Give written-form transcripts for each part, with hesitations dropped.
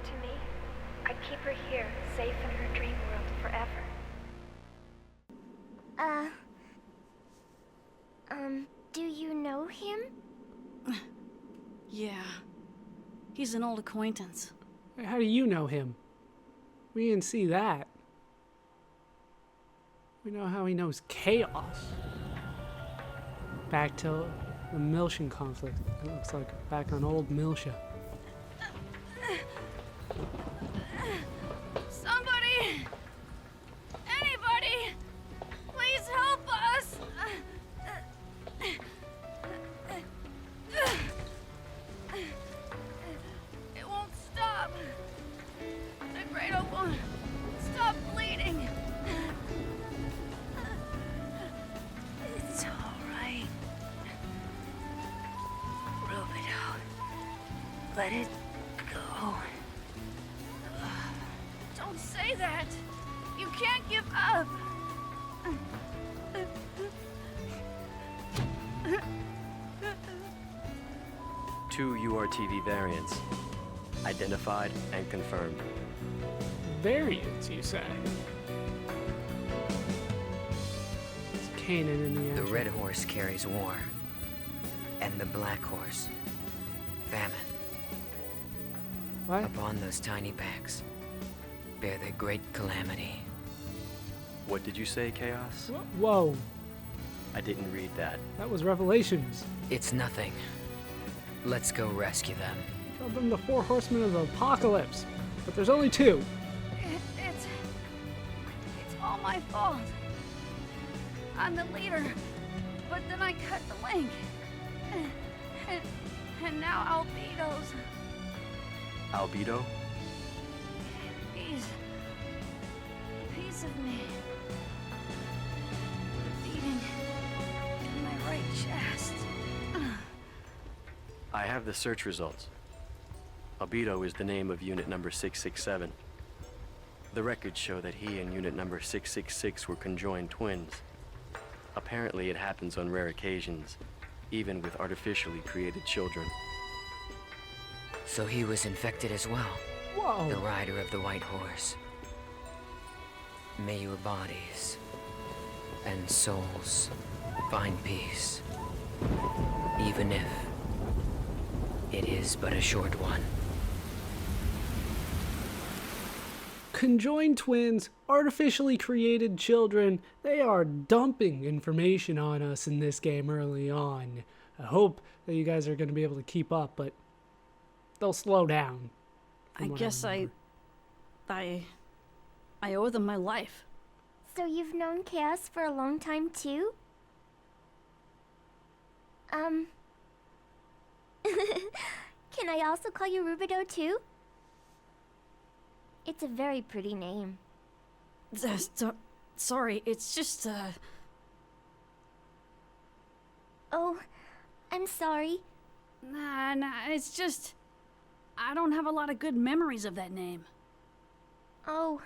to me, I'd keep her here, safe in her dream world forever. Do you know him? Yeah. He's an old acquaintance. How do you know him? We didn't see that. We know how he knows chaos. Back to the Miltian conflict. It looks like back on old Miltia. Somebody! Anybody! Please help us! It won't stop. The cradle won't stop bleeding. It's all right. Rubido, let it go. Don't say that. You can't give up. Two URTV variants. Identified and confirmed. Variants, you say? It's Kanan in the The action. red horse carries war, and the black horse, famine. What? Upon those tiny backs, bear the great calamity. What did you say, Chaos? Whoa, I didn't read that. that was Revelations. It's nothing. Let's go rescue them. Called them the Four Horsemen of the Apocalypse, but there's only two. It's all my fault. I'm the leader, but then I cut the link. And now Albedo's. Albedo? He's a piece of me. The beating in my right chest. I have the search results. Albedo is the name of unit number 667. The records show that he and unit number 666 were conjoined twins. Apparently it happens on rare occasions, even with artificially created children. So he was infected as well. Whoa. The rider of the white horse. May your bodies and souls find peace, even if it is but a short one. Conjoined twins, artificially created children, they are dumping information on us in this game early on. I hope that you guys are going to be able to keep up, but they'll slow down. I guess I owe them my life. So you've known Chaos for a long time too? Can I also call you Rubido too? It's a very pretty name. Sorry, it's just, Oh, I'm sorry. Nah, it's just... I don't have a lot of good memories of that name. Oh.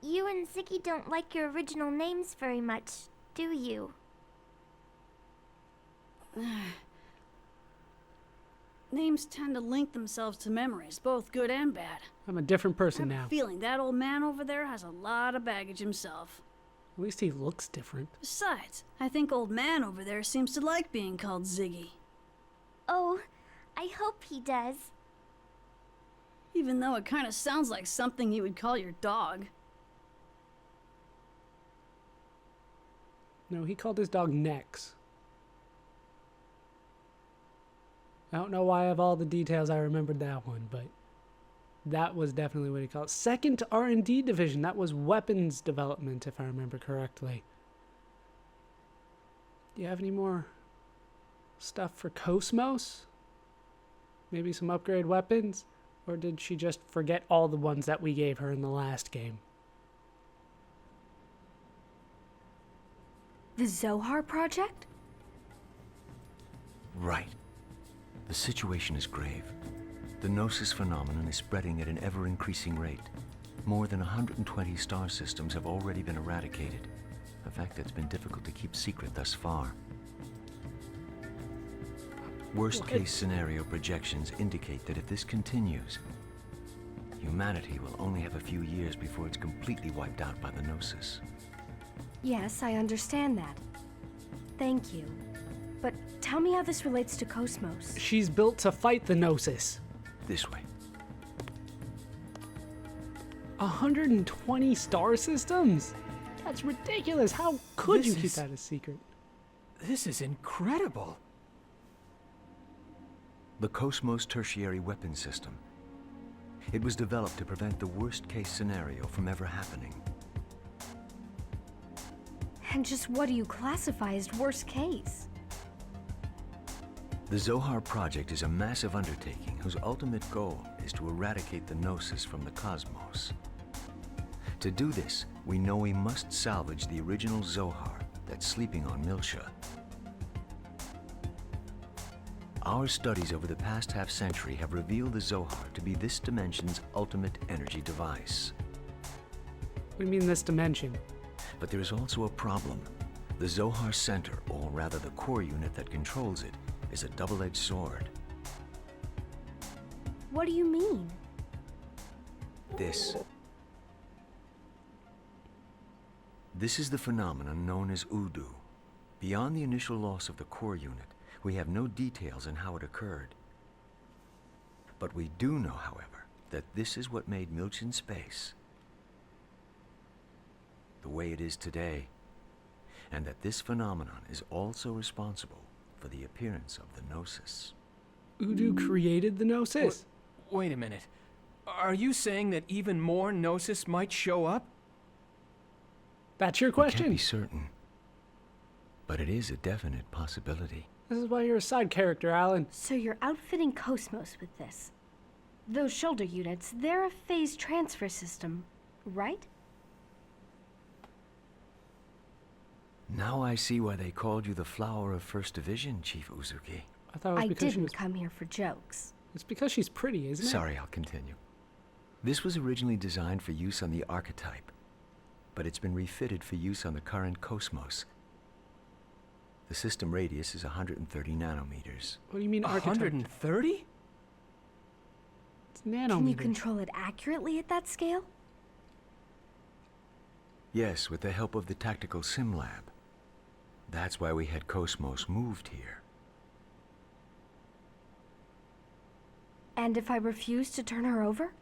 You and Ziggy don't like your original names very much, do you? Names tend to link themselves to memories, both good and bad. I'm a different I person have now. a feeling that old man over there has a lot of baggage himself. At least he looks different. Besides, I think old man over there seems to like being called Ziggy. Oh, I hope he does. Even though it kind of sounds like something you would call your dog. No, he called his dog Nex. I don't know why I have all the details. I remembered that one, but that was definitely what he called it. Second R&D division. That was weapons development, if I remember correctly. Do you have any more stuff for KOS-MOS? Maybe some upgrade weapons? Or did she just forget all the ones that we gave her in the last game? The Zohar Project? Right. The situation is grave. The Gnosis phenomenon is spreading at an ever-increasing rate. More than 120 star systems have already been eradicated, a fact that's been difficult to keep secret thus far. Worst-case scenario projections indicate that if this continues, humanity will only have a few years before it's completely wiped out by the Gnosis. Yes, I understand that. Thank you. But tell me how this relates to KOS-MOS. She's built to fight the Gnosis. This way. 120 star systems? That's ridiculous. How could This you keep is- that a secret? This is incredible. The KOS-MOS tertiary weapon system. It was developed to prevent the worst-case scenario from ever happening. And just what do you classify as worst case? The Zohar project is a massive undertaking whose ultimate goal is to eradicate the Gnosis from the cosmos. To do this, we know we must salvage the original Zohar that's sleeping on Miltia. Our studies over the past half-century have revealed the Zohar to be this dimension's ultimate energy device. What do you mean this dimension? But there is also a problem. The Zohar Center, or rather the core unit that controls it, is a double-edged sword. What do you mean? This is the phenomenon known as Udu. Beyond the initial loss of the core unit, we have no details on how it occurred. But we do know, however, that this is what made Miltian space the way it is today, and that this phenomenon is also responsible for the appearance of the Gnosis. Udu created the Gnosis. Wait a minute. Are you saying that even more Gnosis might show up? That's your We can't question. be certain, but it is a definite possibility. This is why you're a side character, Alan. So you're outfitting KOS-MOS with this. Those shoulder units, they're a phase transfer system, right? Now I see why they called you the Flower of First Division, Chief Uzuki. I thought it was I because she didn't was. come here for jokes. It's because she's pretty, isn't it? Sorry, I'll continue. This was originally designed for use on the archetype, but it's been refitted for use on the current KOS-MOS. The system radius is 130 nanometers. What do you mean archetype? 130? It's nanometers. Can you control it accurately at that scale? Yes, with the help of the Tactical Sim Lab. That's why we had KOS-MOS moved here. And if I refuse to turn her over?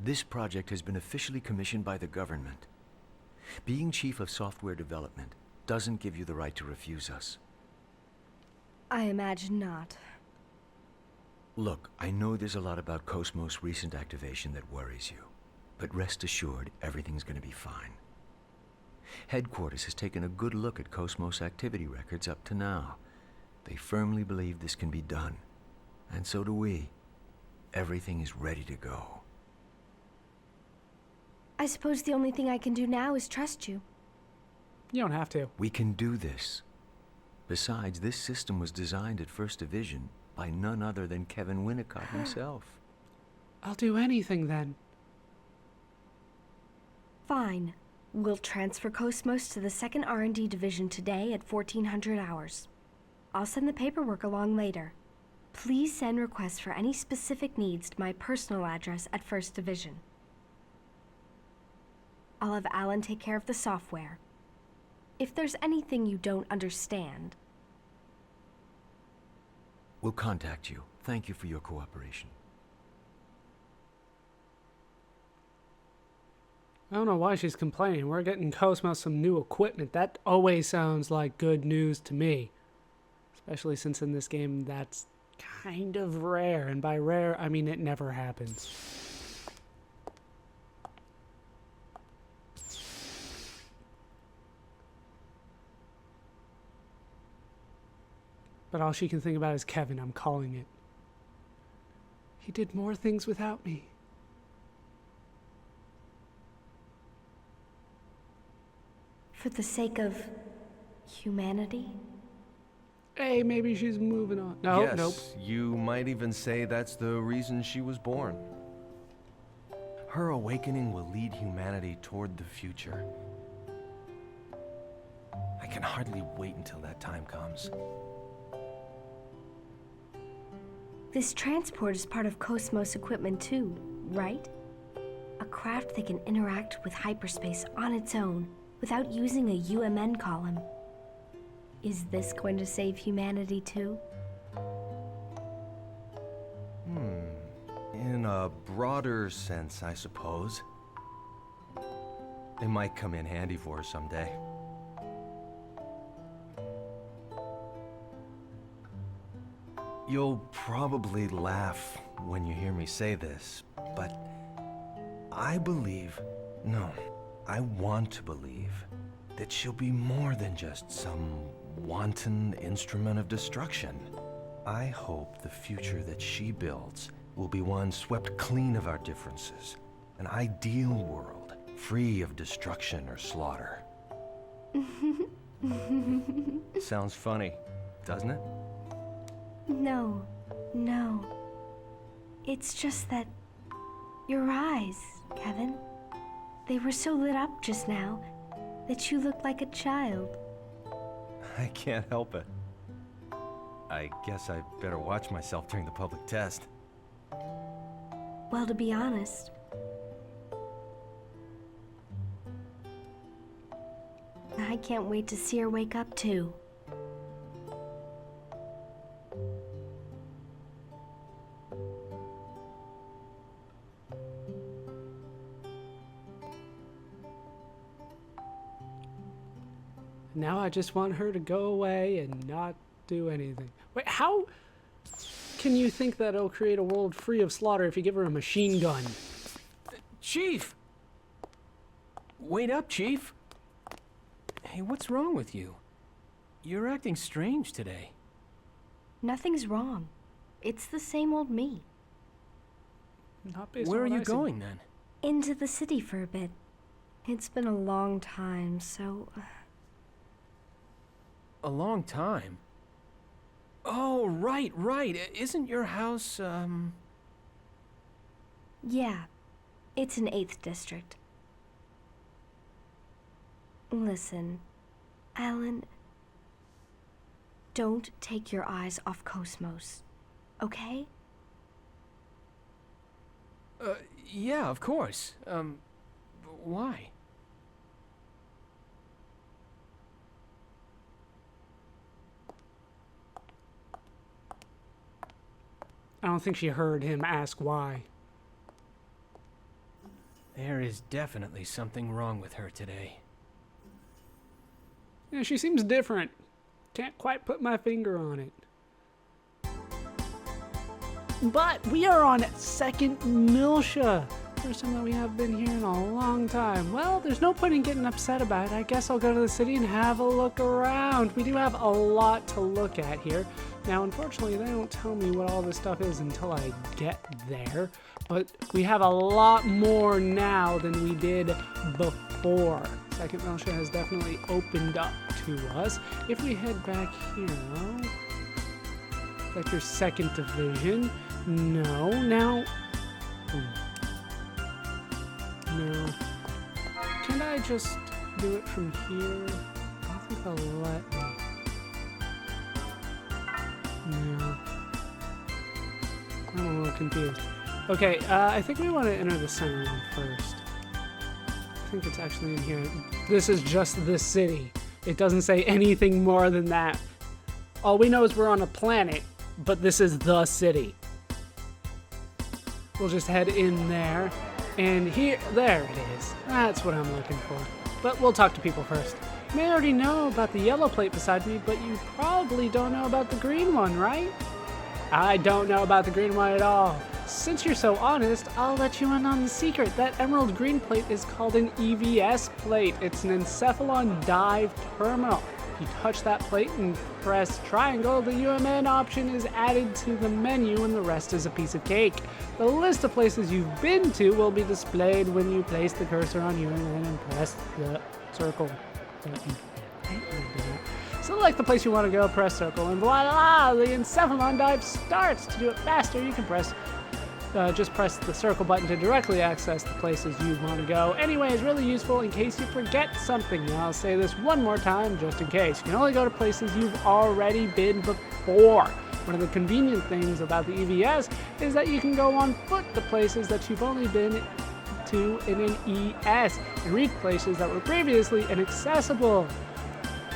This project has been officially commissioned by the government. Being chief of software development doesn't give you the right to refuse us. I imagine not. Look, I know there's a lot about KOS-MOS' recent activation that worries you, but rest assured everything's going to be fine. Headquarters has taken a good look at KOS-MOS activity records up to now. They firmly believe this can be done, and so do we. Everything is ready to go. I suppose the only thing I can do now is trust you. You don't have to. We can do this. Besides, this system was designed at First Division by none other than Kevin Winnicott himself. I'll do anything then. Fine. We'll transfer KOS-MOS to the 2nd R&D Division today at 1400 hours. I'll send the paperwork along later. Please send requests for any specific needs to my personal address at 1st Division. I'll have Alan take care of the software. If there's anything you don't understand... We'll contact you. Thank you for your cooperation. I don't know why she's complaining. We're getting KOS-MOS some new equipment. That always sounds like good news to me. Especially since in this game that's kind of rare. And by rare, I mean it never happens. But all she can think about is Kevin. I'm calling it. He did more things without me. For the sake of... humanity? Hey, maybe she's moving on. No, Yes, nope. you might even say that's the reason she was born. Her awakening will lead humanity toward the future. I can hardly wait until that time comes. This transport is part of KOS-MOS equipment too, right? A craft that can interact with hyperspace on its own without using a UMN column. Is this going to save humanity too? In a broader sense, I suppose. It might come in handy for us someday. You'll probably laugh when you hear me say this, but I believe, no, I want to believe that she'll be more than just some wanton instrument of destruction. I hope the future that she builds will be one swept clean of our differences, an ideal world, free of destruction or slaughter. Sounds funny, doesn't it? No. It's just that your eyes, Kevin, they were so lit up just now that you looked like a child. I can't help it. I guess I better watch myself during the public test. Well, to be honest, I can't wait to see her wake up too. Now I just want her to go away and not do anything. Wait, how can you think that it'll create a world free of slaughter if you give her a machine gun? Chief! Wait up, Chief. Hey, what's wrong with you? You're acting strange today. Nothing's wrong. It's the same old me. Not based Where on are what you I see. going then? Into the city for a bit. It's been a long time, so... A long time. Oh, right. Isn't your house, Yeah, it's in 8th District. Listen, Alan, don't take your eyes off KOS-MOS, okay? Yeah, of course. Why? I don't think she heard him ask why. There is definitely something wrong with her today. Yeah, she seems different. Can't quite put my finger on it. But we are on Second Miltia. First time that we have been here in a long time. Well, there's no point in getting upset about it. I guess I'll go to the city and have a look around. We do have a lot to look at here. Now, unfortunately, they don't tell me what all this stuff is until I get there. But we have a lot more now than we did before. Second Miltia has definitely opened up to us. If we head back here, Vector Second Division. No. Now, no. Can I just do it from here? I don't think they'll let me. No. I'm a little confused. Okay, I think we want to enter the center one first. I think it's actually in here. This is just the city. It doesn't say anything more than that. All we know is we're on a planet, but this is the city. We'll just head in there. And here, there it is. That's what I'm looking for. But we'll talk to people first. You may already know about the yellow plate beside me, but you probably don't know about the green one, right? I don't know about the green one at all. Since you're so honest, I'll let you in on the secret. That emerald green plate is called an EVS plate. It's an encephalon dive terminal. If you touch that plate and press triangle, the UMN option is added to the menu and the rest is a piece of cake. The list of places you've been to will be displayed when you place the cursor on UMN and press the circle button. Select the place you want to go, press circle, and voila! The encephalon dive starts. To do it faster, you can just press the circle button to directly access the places you want to go. Anyway, it's really useful in case you forget something. Now, I'll say this one more time just in case. You can only go to places you've already been before. One of the convenient things about the EVS is that you can go on foot to places that you've only been to in an ES and reach places that were previously inaccessible.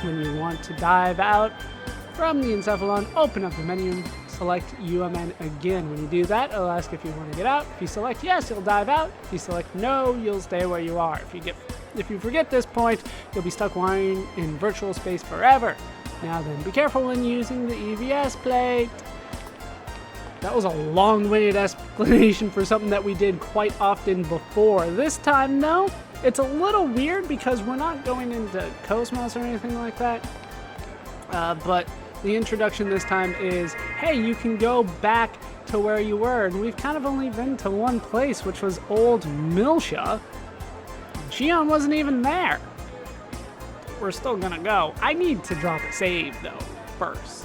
When you want to dive out from the Encephalon, open up the menu and select UMN again. When you do that, it'll ask if you want to get out. If you select yes, you'll dive out. If you select no, you'll stay where you are. If you forget this point, you'll be stuck wandering in virtual space forever. Now then, be careful when using the EVS plate. That was a long-winded explanation for something that we did quite often before. This time, though, it's a little weird because we're not going into KOS-MOS or anything like that. But the introduction this time is, hey, you can go back to where you were. And we've kind of only been to one place, which was Old Miltia. Shion wasn't even there. We're still gonna go. I need to drop a save, though, first.